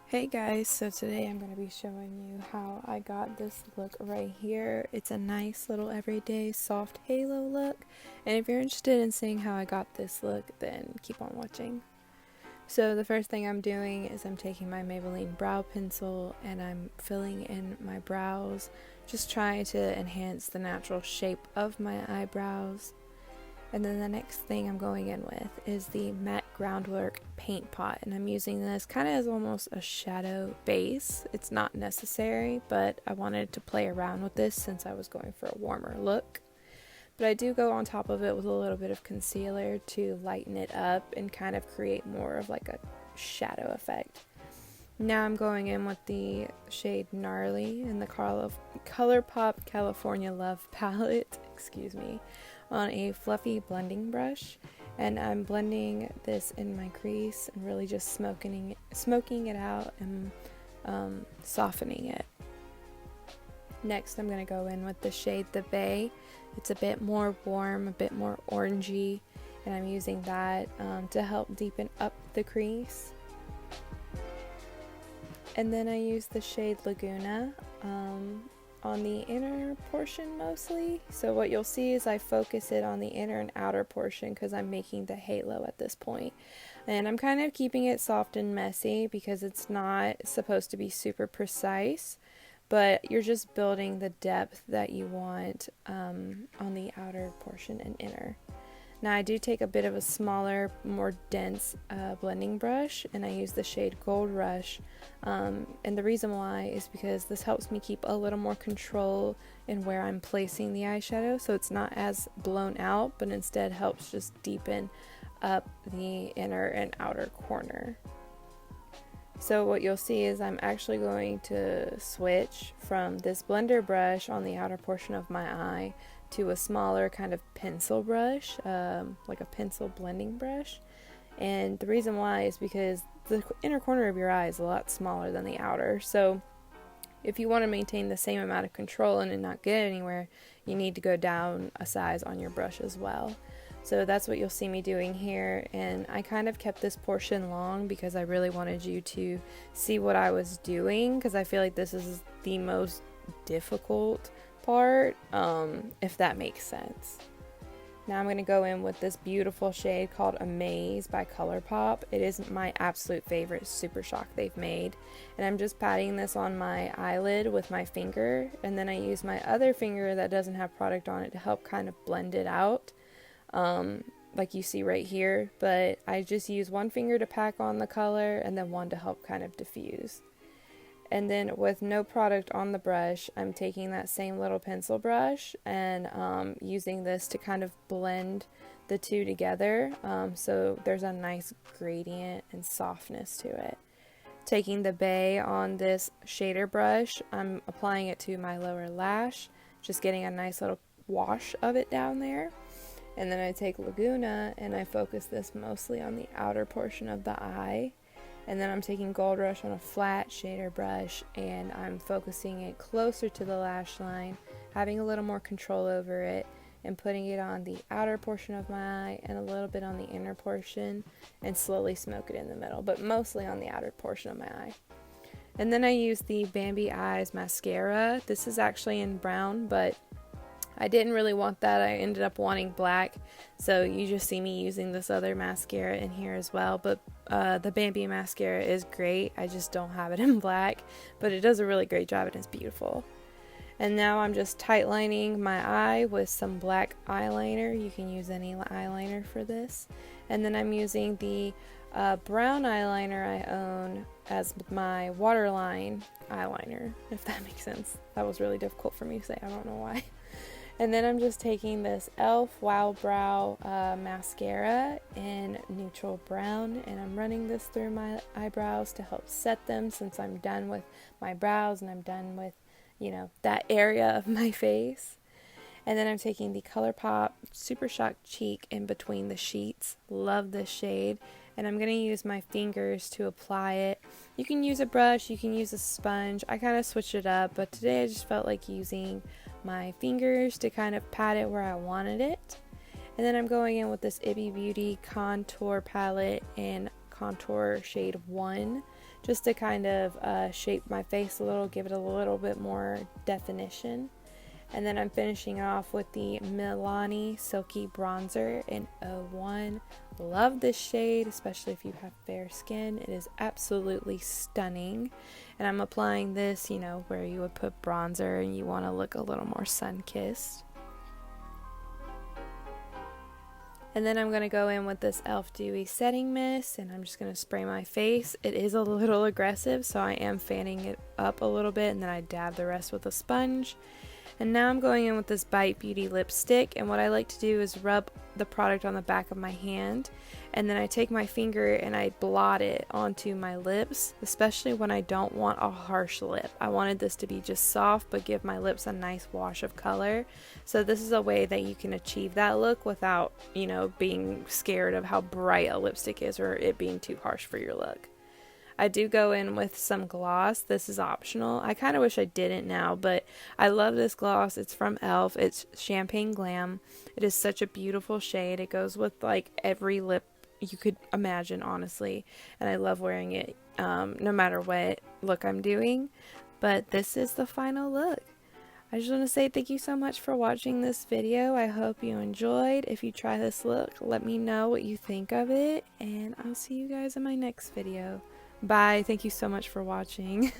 Hey guys, so today I'm going to be showing you how I got this look right here. It's a nice little everyday soft halo look, and if you're interested in seeing how I got this look, then keep on watching. So the first thing I'm doing is I'm taking my Maybelline brow pencil and I'm filling in my brows, just trying to enhance the natural shape of my eyebrows. And then the next thing I'm going in with is the matte Groundwork Paint pot, and I'm using this kind of as almost a shadow base. It's not necessary, but I wanted to play around with this since I was going for a warmer look. But I do go on top of it with a little bit of concealer to lighten it up and kind of create more of like a shadow effect. Now I'm going in with the shade Gnarly in the Colourpop California Love palette, on a fluffy blending brush, and I'm blending this in my crease and really just smoking it out and softening it. Next I'm going to go in with the shade The Bay. It's a bit more warm, a bit more orangey, and I'm using that to help deepen up the crease. And then I use the shade Laguna on the inner portion mostly. So what you'll see is I focus it on the inner and outer portion because I'm making the halo at this point. And I'm kind of keeping it soft and messy because it's not supposed to be super precise, but you're just building the depth that you want on the outer portion and inner. Now I do take a bit of a smaller, more dense blending brush, and I use the shade Gold Rush, and the reason why is because this helps me keep a little more control in where I'm placing the eyeshadow, so it's not as blown out, but instead helps just deepen up the inner and outer corner. So what you'll see is I'm actually going to switch from this blender brush on the outer portion of my eye to a smaller kind of pencil brush, like a pencil blending brush. And the reason why is because the inner corner of your eye is a lot smaller than the outer. So if you want to maintain the same amount of control and not get anywhere, you need to go down a size on your brush as well. So that's what you'll see me doing here, and I kind of kept this portion long because I really wanted you to see what I was doing, because I feel like this is the most difficult part, if that makes sense. Now I'm going to go in with this beautiful shade called Amaze by Colourpop. It is my absolute favorite Supershock they've made, and I'm just patting this on my eyelid with my finger, and then I use my other finger that doesn't have product on it to help kind of blend it out, like you see right here, but I just use one finger to pack on the color and then one to help kind of diffuse. And then with no product on the brush, I'm taking that same little pencil brush and using this to kind of blend the two together, so there's a nice gradient and softness to it. Taking the Bay on this shader brush, I'm applying it to my lower lash, just getting a nice little wash of it down there. And then I take Laguna and I focus this mostly on the outer portion of the eye. And then I'm taking Gold Rush on a flat shader brush and I'm focusing it closer to the lash line, having a little more control over it, and putting it on the outer portion of my eye and a little bit on the inner portion, and slowly smoke it in the middle, but mostly on the outer portion of my eye. And then I use the Bambi Eyes mascara. This is actually in brown, but I didn't really want that. I ended up wanting black, so you just see me using this other mascara in here as well. But the Bambi mascara is great. I just don't have it in black, but it does a really great job and it's beautiful. And now I'm just tight lining my eye with some black eyeliner. You can use any eyeliner for this. And then I'm using the brown eyeliner I own as my waterline eyeliner, if that makes sense. That was really difficult for me to say. I don't know why. And then I'm just taking this e.l.f. Wow Brow mascara in neutral brown, and I'm running this through my eyebrows to help set them, since I'm done with my brows and I'm done with, that area of my face. And then I'm taking the Colourpop Supershock Cheek in between the sheets. Love this shade. And I'm going to use my fingers to apply it. You can use a brush, you can use a sponge. I kind of switched it up, but today I just felt like using my fingers to kind of pat it where I wanted it. And then I'm going in with this IBY Beauty Contour palette in Contour shade 1 just to kind of shape my face a little, give it a little bit more definition. And then I'm finishing off with the Milani Silky Bronzer in 01. Love this shade, especially if you have fair skin. It is absolutely stunning. And I'm applying this, you know, where you would put bronzer and you want to look a little more sun-kissed. And then I'm going to go in with this e.l.f. Dewy Setting Mist, and I'm just going to spray my face. It is a little aggressive, so I am fanning it up a little bit, and then I dab the rest with a sponge. And now I'm going in with this Bite Beauty lipstick, and what I like to do is rub the product on the back of my hand, and then I take my finger and I blot it onto my lips, especially when I don't want a harsh lip. I wanted this to be just soft but give my lips a nice wash of color. So this is a way that you can achieve that look without, you know, being scared of how bright a lipstick is or it being too harsh for your look. I do go in with some gloss. This is optional. I kind of wish I didn't now, but I love this gloss. It's from e.l.f. It's Champagne Glam. It is such a beautiful shade. It goes with like every lip you could imagine, honestly. And I love wearing it no matter what look I'm doing. But this is the final look. I just want to say thank you so much for watching this video. I hope you enjoyed. If you try this look, let me know what you think of it. And I'll see you guys in my next video. Bye. Thank you so much for watching.